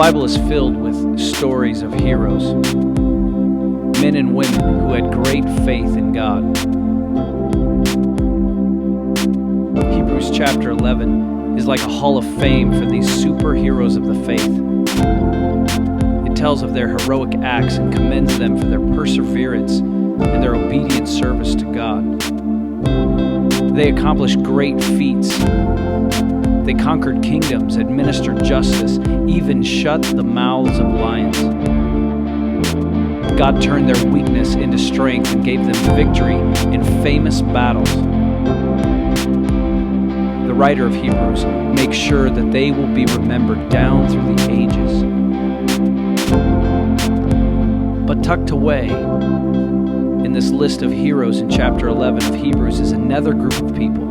Bible is filled with stories of heroes, men and women who had great faith in God. Hebrews chapter 11 is like a hall of fame for these superheroes of the faith. It tells of their heroic acts and commends them for their perseverance and their obedient service to God. They accomplished great feats. They conquered kingdoms, administered justice, even shut the mouths of lions. God turned their weakness into strength and gave them victory in famous battles. The writer of Hebrews makes sure that they will be remembered down through the ages. But tucked away in this list of heroes in chapter 11 of Hebrews is another group of people.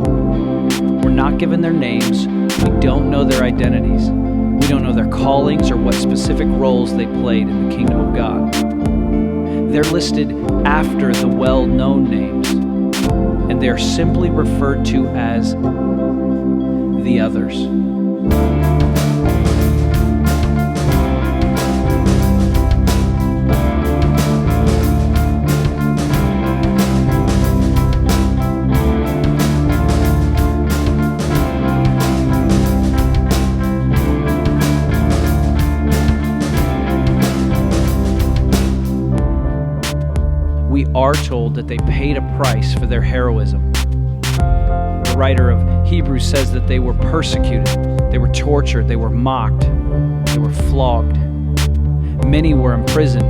We're not given their names. We don't know their identities. We don't know their callings or what specific roles they played in the kingdom of God. They're listed after the well-known names, and they're simply referred to as the others. We are told that they paid a price for their heroism. The writer of Hebrews says that they were persecuted, they were tortured, they were mocked, they were flogged. Many were imprisoned.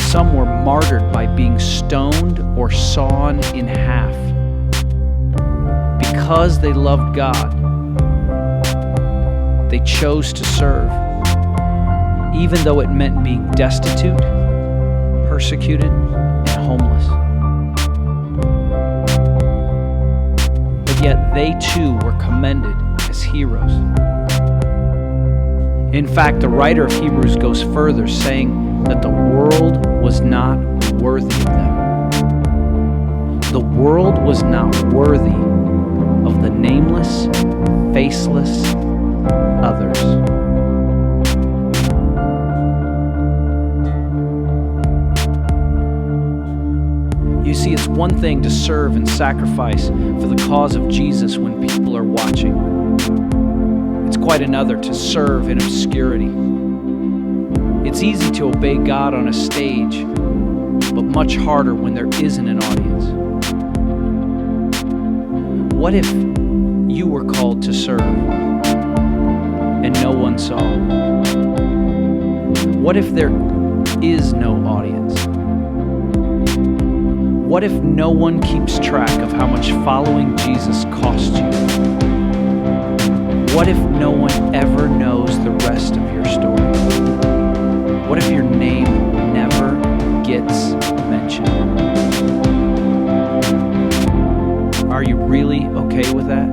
Some were martyred by being stoned or sawn in half. Because they loved God, they chose to serve, even though it meant being destitute, persecuted, and homeless. But yet they too were commended as heroes. In fact, the writer of Hebrews goes further, saying that the world was not worthy of them. The world was not worthy of the nameless, faceless others. You see, it's one thing to serve and sacrifice for the cause of Jesus when people are watching. It's quite another to serve in obscurity. It's easy to obey God on a stage, but much harder when there isn't an audience. What if you were called to serve and no one saw? What if there is no audience? What if no one keeps track of how much following Jesus costs you? What if no one ever knows the rest of your story? What if your name never gets mentioned? Are you really okay with that?